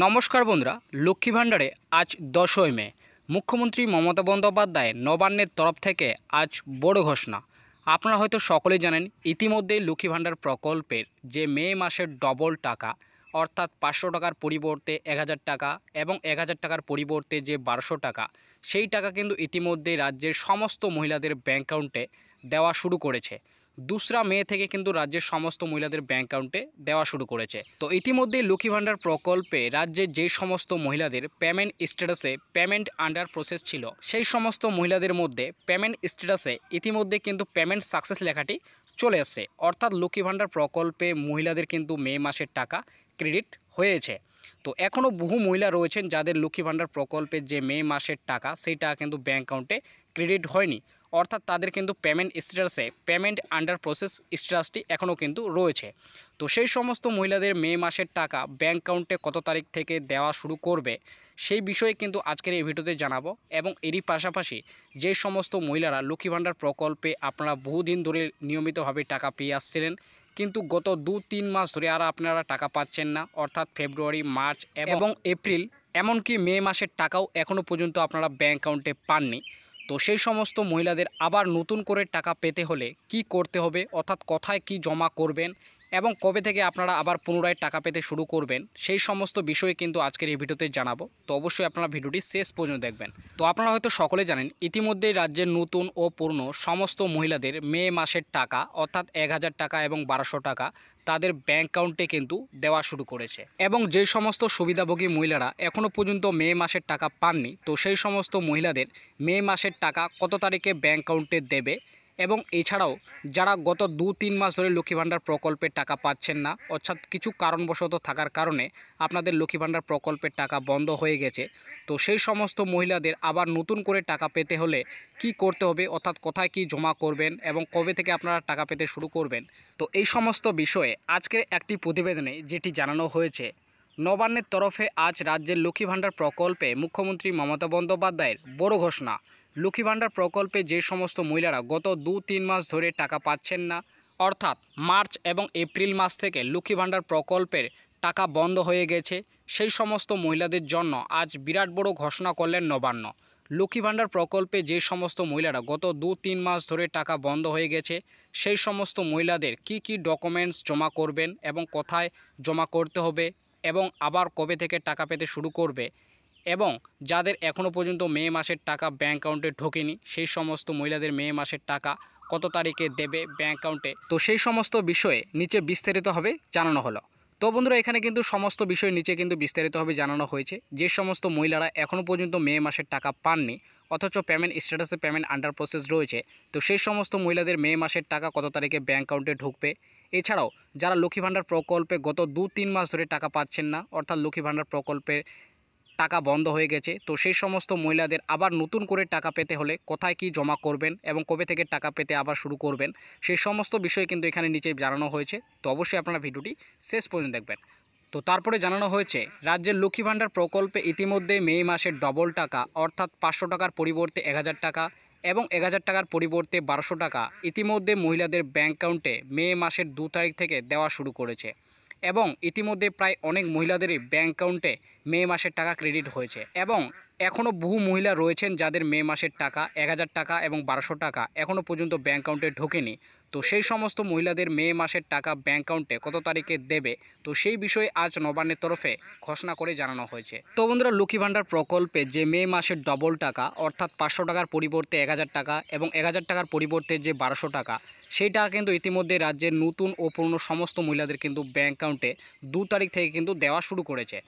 নমস্কার বন্ধুরা, লক্ষ্মী ভাণ্ডারে আজ 10ই মে মুখ্যমন্ত্রী মমতা বন্দ্যোপাধ্যায় নবান্নের তরফ থেকে আজ বড় ঘোষণা। আপনারা হয়তো সকলেই জানেন, ইতিমধ্যেই লক্ষ্মী ভাণ্ডার প্রকল্পের যে মে মাসের ডবল টাকা অর্থাৎ 500 টাকার পরিবর্তে 1000 টাকা এবং 1000 টাকার পরিবর্তে যে 1200 টাকা, সেই টাকা কিন্তু ইতিমধ্যেই রাজ্যের সমস্ত মহিলাদের ব্যাঙ্ক অ্যাকাউন্টে দেওয়া শুরু করেছে। 2রা মে থেকে কিন্তু রাজ্যের সমস্ত মহিলাদের ব্যাঙ্ক অ্যাকাউন্টে দেওয়া শুরু করেছে। তো ইতিমধ্যেই লক্ষ্মী ভাণ্ডার প্রকল্পে রাজ্যের যে সমস্ত মহিলাদের পেমেন্ট স্ট্যাটাসে পেমেন্ট আন্ডার প্রসেস ছিল, সেই সমস্ত মহিলাদের মধ্যে পেমেন্ট স্ট্যাটাসে ইতিমধ্যে কিন্তু পেমেন্ট সাকসেস লেখাটি চলে আসছে। অর্থাৎ লক্ষ্মী ভাণ্ডার প্রকল্পে মহিলাদের কিন্তু মে মাসের টাকা ক্রেডিট হয়েছে। তো এখনও বহু মহিলা রয়েছেন যাদের লক্ষ্মী ভাণ্ডার প্রকল্পের যে মে মাসের টাকা, সেই টাকা কিন্তু ব্যাঙ্ক অ্যাকাউন্টে ক্রেডিট হয়নি। অর্থাৎ তাদের কিন্তু পেমেন্ট স্ট্যাটাসে পেমেন্ট আন্ডার প্রসেস স্ট্যাটাসটি এখনও কিন্তু রয়েছে। তো সেই সমস্ত মহিলাদের মে মাসের টাকা ব্যাঙ্ক অ্যাকাউন্টে কত তারিখ থেকে দেওয়া শুরু করবে, সেই বিষয়ে কিন্তু আজকের এই ভিডিওতে জানাবো। এবং এরই পাশাপাশি যে সমস্ত মহিলারা লক্ষ্মী ভাণ্ডার প্রকল্পে আপনারা বহুদিন ধরে নিয়মিতভাবে টাকা পেয়ে আসছিলেন, কিন্তু গত 2-3 মাস ধরে আর আপনারা টাকা পাচ্ছেন না, অর্থাৎ ফেব্রুয়ারি, মার্চ এবং এপ্রিল, এমনকি মে মাসের টাকাও এখনও পর্যন্ত আপনারা ব্যাঙ্ক অ্যাকাউন্টে পাননি। তো সেই সমস্ত মহিলাদের আবার নতুন করে টাকা পেতে হলে কি করতে হবে, অর্থাৎ কোথায় কি জমা করবেন এবং কবে থেকে আপনারা আবার পুনরায় টাকা পেতে শুরু করবেন, সেই সমস্ত বিষয়ে কিন্তু আজকের এই ভিডিওতে জানাবো। তো অবশ্যই আপনারা ভিডিওটি শেষ পর্যন্ত দেখবেন। তো আপনারা হয়তো সকলে জানেন, ইতিমধ্যেই রাজ্যের নতুন ও পুরনো সমস্ত মহিলাদের মে মাসের টাকা অর্থাৎ 1000 টাকা এবং 1200 টাকা তাদের ব্যাঙ্ক অ্যাকাউন্টে কিন্তু দেওয়া শুরু করেছে। এবং যে সমস্ত সুবিধাভোগী মহিলারা এখনও পর্যন্ত মে মাসের টাকা পাননি, তো সেই সমস্ত মহিলাদের মে মাসের টাকা কত তারিখে ব্যাঙ্ক অ্যাকাউন্টে দেবে, এবং এছাড়াও যারা গত 2-3 মাস ধরে লক্ষ্মী ভাণ্ডার প্রকল্পের টাকা পাচ্ছেন না, অর্থাৎ কিছু কারণবশত থাকার কারণে আপনাদের লক্ষ্মী ভাণ্ডার প্রকল্পের টাকা বন্ধ হয়ে গেছে, তো সেই সমস্ত মহিলাদের আবার নতুন করে টাকা পেতে হলে কি করতে হবে, অর্থাৎ কোথায় কি জমা করবেন এবং কবে থেকে আপনারা টাকা পেতে শুরু করবেন। তো এই সমস্ত বিষয়ে আজকের একটি প্রতিবেদনে যেটি জানানো হয়েছে, নবান্নের তরফে আজ রাজ্যের লক্ষ্মী ভাণ্ডার প্রকল্পে মুখ্যমন্ত্রী মমতা বন্দ্যোপাধ্যায়ের বড় ঘোষণা। লক্ষ্মী ভাণ্ডার প্রকল্পে যে সমস্ত মহিলারা গত 2-3 মাস ধরে টাকা পাচ্ছেন না, অর্থাৎ মার্চ এবং এপ্রিল মাস থেকে লক্ষ্মী ভাণ্ডার প্রকল্পের টাকা বন্ধ হয়ে গেছে, সেই সমস্ত মহিলাদের জন্য আজ বিরাট বড় ঘোষণা করলেন নবান্ন। লক্ষ্মী ভাণ্ডার প্রকল্পে যে সমস্ত মহিলারা গত 2-3 মাস ধরে টাকা বন্ধ হয়ে গেছে, সেই সমস্ত মহিলাদের কি কি ডকুমেন্টস জমা করবেন এবং কোথায় জমা করতে হবে এবং আবার কবে থেকে টাকা পেতে শুরু করবে, এবং যাদের এখনও পর্যন্ত মে মাসের টাকা ব্যাঙ্ক অ্যাকাউন্টে ঢোকেনি, সেই সমস্ত মহিলাদের মে মাসের টাকা কত তারিখে দেবে ব্যাঙ্ক অ্যাকাউন্টে, তো সেই সমস্ত বিষয়ে নিচে বিস্তারিতভাবে জানানো হলো। তো বন্ধুরা, এখানে কিন্তু সমস্ত বিষয় নিচে কিন্তু বিস্তারিতভাবে জানানো হয়েছে। যে সমস্ত মহিলারা এখনও পর্যন্ত মে মাসের টাকা পাননি অথচ পেমেন্ট স্ট্যাটাসে পেমেন্ট আন্ডার প্রসেস রয়েছে, তো সেই সমস্ত মহিলাদের মে মাসের টাকা কত তারিখে ব্যাঙ্ক অ্যাকাউন্টে ঢুকবে। এছাড়াও যারা লক্ষ্মী ভাণ্ডার প্রকল্পে গত 2-3 মাস ধরে টাকা পাচ্ছেন না, অর্থাৎ লক্ষ্মী ভাণ্ডার প্রকল্পের টাকা বন্ধ হয়ে গেছে, তো সেই সমস্ত মহিলাদের আবার নতুন করে টাকা পেতে হলে কোথায় কি জমা করবেন এবং কবে থেকে টাকা পেতে আবার শুরু করবেন, সেই সমস্ত বিষয় কিন্তু এখানে নিচে জানানো হয়েছে। তো অবশ্যই আপনারা ভিডিওটি শেষ পর্যন্ত দেখবেন। তো তারপরে জানানো হয়েছে, রাজ্যের লক্ষ্মী ভাণ্ডার প্রকল্পে ইতিমধ্যে মে মাসের ডবল টাকা অর্থাৎ 500 টাকার পরিবর্তে 1000 টাকা এবং 1000 টাকার পরিবর্তে 1200 টাকা ইতিমধ্যে মহিলাদের ব্যাঙ্ক অ্যাকাউন্টে মে মাসের 2 তারিখ থেকে দেওয়া শুরু করেছে। এবং ইতিমধ্যে প্রায় অনেক মহিলাদেরই ব্যাঙ্ক অ্যাকাউন্টে মে মাসের টাকা ক্রেডিট হয়েছে। এবং এখনও বহু মহিলা রয়েছেন যাদের মে মাসের টাকা 1000 টাকা এবং 1200 টাকা এখনও পর্যন্ত ব্যাঙ্ক অ্যাকাউন্টে ঢোকেনি, তো সেই সমস্ত মহিলাদের মে মাসের টাকা ব্যাঙ্ক অ্যাকাউন্টে কত তারিখে দেবে, তো সেই বিষয়ে আজ নবান্নের তরফে ঘোষণা করে জানানো হয়েছে। তো বন্ধুরা, লক্ষ্মী ভাণ্ডার প্রকল্পে যে মে মাসের ডবল টাকা অর্থাৎ 500 টাকার পরিবর্তে 1000 টাকা এবং 1000 টাকার পরিবর্তে যে 1200 টাকা, সেই টাকা কিন্তু ইতিমধ্যে রাজ্যের নতুন ও পুরনো সমস্ত মহিলাদের কিন্তু ব্যাঙ্ক অ্যাকাউন্টে 2 তারিখ থেকে কিন্তু দেওয়া শুরু করেছে।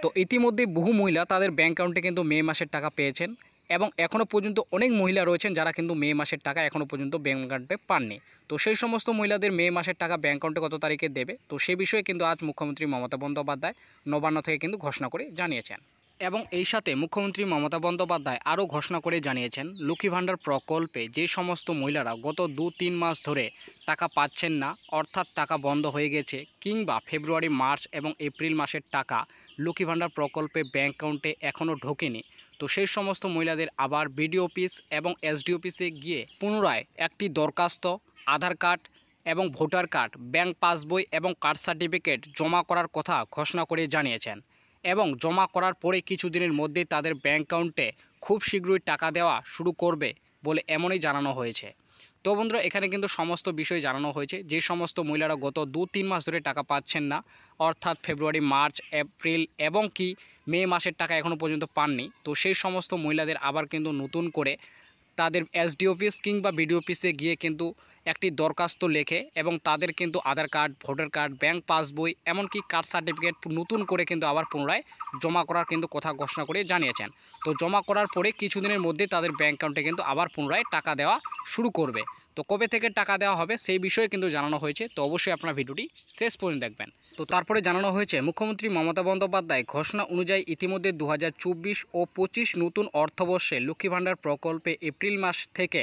তো ইতিমধ্যে বহু মহিলা তাদের ব্যাঙ্ক অ্যাকাউন্টে কিন্তু মে মাসের টাকা পেয়েছেন, এবং এখনও পর্যন্ত অনেক মহিলা রয়েছেন যারা কিন্তু মে মাসের টাকা এখনও পর্যন্ত ব্যাঙ্ক অ্যাকাউন্টে পাননি। তো সেই সমস্ত মহিলাদের মে মাসের টাকা ব্যাঙ্ক অ্যাকাউন্টে কত তারিখে দেবে, তো সেই বিষয়ে কিন্তু আজ মুখ্যমন্ত্রী মমতা বন্দ্যোপাধ্যায় নবান্ন থেকে কিন্তু ঘোষণা করে জানিয়েছেন। এবং এই সাথে মুখ্যমন্ত্রী মমতা বন্দ্যোপাধ্যায় আরও ঘোষণা করে জানিয়েছেন, লক্ষ্মী ভাণ্ডার প্রকল্পে যে সমস্ত মহিলারা গত 2-3 মাস ধরে টাকা পাচ্ছেন না, অর্থাৎ টাকা বন্ধ হয়ে গেছে, কিংবা ফেব্রুয়ারি, মার্চ এবং এপ্রিল মাসের টাকা লক্ষ্মী ভাণ্ডার প্রকল্পে ব্যাঙ্ক অ্যাকাউন্টে এখনও ঢোকেনি, তো সেই সমস্ত মহিলাদের আবার বিডিও অফিস এবং এসডি অফিসে গিয়ে পুনরায় একটি দরখাস্ত, আধার কার্ড এবং ভোটার কার্ড, ব্যাঙ্ক পাসবই এবং কাস্ট সার্টিফিকেট জমা করার কথা ঘোষণা করে জানিয়েছেন। এবং জমা করার পরে কিছুদিনের মধ্যেই তাদের ব্যাঙ্ক অ্যাকাউন্টে খুব শীঘ্রই টাকা দেওয়া শুরু করবে বলে এমনই জানানো হয়েছে। তো বন্ধুরা, এখানে কিন্তু সমস্ত বিষয় জানানো হয়েছে। যে সমস্ত মহিলারা গত 2-3 মাস ধরে টাকা পাচ্ছেন না, অর্থাৎ ফেব্রুয়ারি, মার্চ, এপ্রিল এবং কি মে মাসের টাকা এখনও পর্যন্ত পাননি, তো সেই সমস্ত মহিলাদের আবার কিন্তু নতুন করে তাদের এসডি অফিস কিংবা বিডিও অফিসে গিয়ে কিন্তু একটি দরখাস্ত লেখে এবং তাদের কিন্তু Aadhaar card, voter card, bank passbook এমনকি কাস্ট সার্টিফিকেট নতুন করে কিন্তু আবার পুনরায় জমা করার কিন্তু কথা ঘোষণা করে জানিয়েছেন। তো জমা করার পরে কিছুদিনের মধ্যে তাদের ব্যাংক অ্যাকাউন্টে কিন্তু আবার পুনরায় টাকা দেওয়া শুরু করবে। তো কবে থেকে টাকা দেওয়া হবে সেই বিষয়ে কিন্তু জানানো হয়েছে। তো অবশ্যই আপনারা ভিডিওটি শেষ পর্যন্ত দেখবেন। তো তারপরে জানানো হয়েছে মুখ্যমন্ত্রী মমতা বন্দ্যোপাধ্যায় ঘোষণা অনুযায়ী ইতিমধ্যে 2024 ও 25 নতুন অর্থবর্ষে লক্ষ্মী ভাণ্ডার প্রকল্পে এপ্রিল মাস থেকে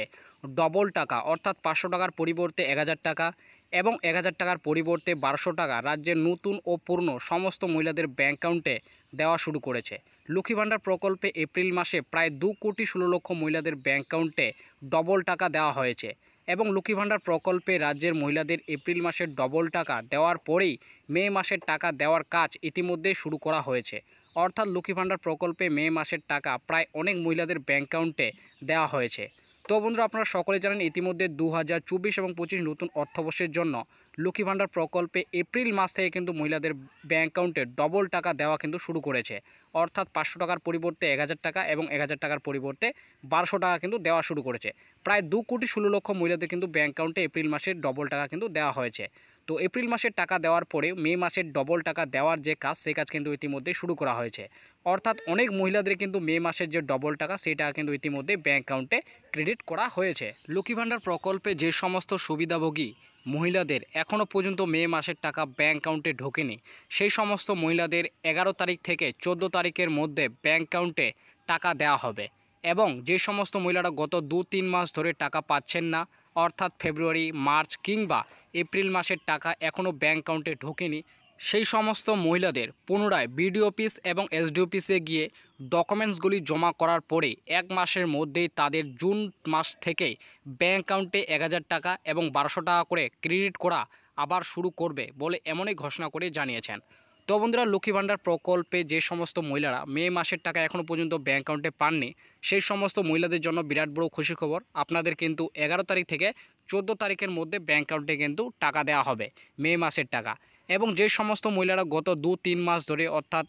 ডবল টাকা অর্থাৎ 500 টাকার পরিবর্তে 1000 টাকা এবং 1000 টাকার পরিবর্তে 1200 টাকা রাজ্যের নতুন ও পুরনো সমস্ত মহিলাদের ব্যাংক অ্যাকাউন্টে দেওয়া শুরু করেছে। লক্ষ্মী ভাণ্ডার প্রকল্পে এপ্রিল মাসে প্রায় 2,16,00,000 মহিলাদের ব্যাংক অ্যাকাউন্টে ডবল টাকা দেওয়া হয়েছে এবং লক্ষ্মী ভাণ্ডার প্রকল্পে রাজ্যের মহিলাদের এপ্রিল মাসের ডবল টাকা দেওয়ার পরেই মে মাসের টাকা দেওয়ার কাজ ইতিমধ্যেই শুরু করা হয়েছে। অর্থাৎ লক্ষ্মী ভাণ্ডার প্রকল্পে মে মাসের টাকা প্রায় অনেক মহিলাদের ব্যাংক অ্যাকাউন্টে দেওয়া হয়েছে। তো বন্ধুরা, আপনারা সকলে জানেন ইতিমধ্যে 2024 এবং 25 নতুন অর্থবর্ষের জন্য লক্ষ্মী ভাণ্ডার প্রকল্পে এপ্রিল মাস থেকে কিন্তু মহিলাদের ব্যাংক অ্যাকাউন্টে ডবল টাকা দেওয়া কিন্তু শুরু করেছে। অর্থাৎ 500 টাকার পরিবর্তে 1000 টাকা এবং 1000 টাকার পরিবর্তে 1200 টাকা কিন্তু দেওয়া শুরু করেছে। প্রায় 2,16,00,000 মহিলাদের কিন্তু ব্যাংক অ্যাকাউন্টে এপ্রিল মাসের ডবল টাকা কিন্তু দেওয়া হয়েছে। তো এপ্রিল মাসের টাকা দেওয়ার পরে মে মাসের ডবল টাকা দেওয়ার যে কাজ, সেই কাজ কিন্তু ইতিমধ্যে শুরু করা হয়েছে। অর্থাৎ অনেক মহিলাদের কিন্তু মে মাসের যে ডবল টাকা, সেই টাকা কিন্তু ইতিমধ্যে ব্যাংক অ্যাকাউন্টে ক্রেডিট করা হয়েছে। লক্ষ্মী ভাণ্ডার প্রকল্পে যে সমস্ত সুবিধাভোগী মহিলাদের এখনও পর্যন্ত মে মাসের টাকা ব্যাংক অ্যাকাউন্টে ঢোকেনি, সেই সমস্ত মহিলাদের 11 তারিখ থেকে 14 তারিখের মধ্যে ব্যাংক অ্যাকাউন্টে টাকা দেওয়া হবে। এবং যে সমস্ত মহিলারা গত 2-3 মাস ধরে টাকা পাচ্ছেন না, অর্থাৎ ফেব্রুয়ারি, মার্চ কিংবা এপ্রিল মাসের টাকা এখনও ব্যাংক অ্যাকাউন্টে ঢোকেনি, সেই সমস্ত মহিলাদের পুনরায় বিডিও অফিস এবং এসডি অফিসে গিয়ে ডকুমেন্টসগুলি জমা করার পরে 1 মাসের মধ্যেই তাদের জুন মাস থেকেই ব্যাংক অ্যাকাউন্টে 1000 টাকা এবং 1200 টাকা করে ক্রেডিট করা আবার শুরু করবে বলে এমনই ঘোষণা করে জানিয়েছেন। তো বন্ধুরা, লক্ষ্মী ভাণ্ডার প্রকল্পে যে সমস্ত মহিলারা মে মাসের টাকা এখনও পর্যন্ত ব্যাংক অ্যাকাউন্টে পাননি, সেই সমস্ত মহিলাদের জন্য বিরাট বড় খুশি খবর। আপনাদের কিন্তু 11 তারিখ থেকে 14 তারিখের মধ্যে ব্যাংক অ্যাকাউন্টে কিন্তু টাকা দেওয়া হবে মে মাসের টাকা। এবং যে সমস্ত মহিলারা গত 2-3 মাস ধরে অর্থাৎ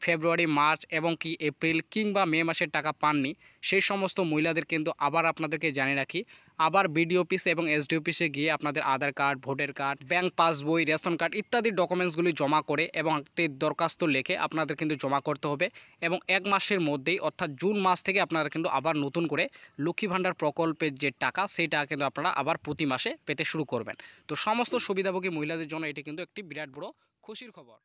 ফেব্রুয়ারি, মার্চ এবং কি এপ্রিল কিংবা মে মাসের টাকা পাননি, সেই সমস্ত মহিলাদের কিন্তু আবার আপনাদেরকে জানিয়ে রাখি, আবার বিডিও অফিস এবং এসডি অফিসে গিয়ে আপনাদের Aadhaar card, voter card, bank passbook, ration card ইত্যাদি ডকুমেন্টসগুলি জমা করে এবং একটি দরখাস্ত লিখে আপনাদের কিন্তু জমা করতে হবে। এবং 1 মাসের মধ্যেই অর্থাৎ জুন মাস থেকে আপনারা কিন্তু আবার নতুন করে লক্ষ্মী ভাণ্ডার প্রকল্পের যে টাকা, সেই টাকা কিন্তু আপনারা আবার প্রতি মাসে পেতে শুরু করবেন। তো সমস্ত সুবিধাভোগী মহিলাদের জন্য এটি কিন্তু একটি বিরাট বড় খুশির খবর।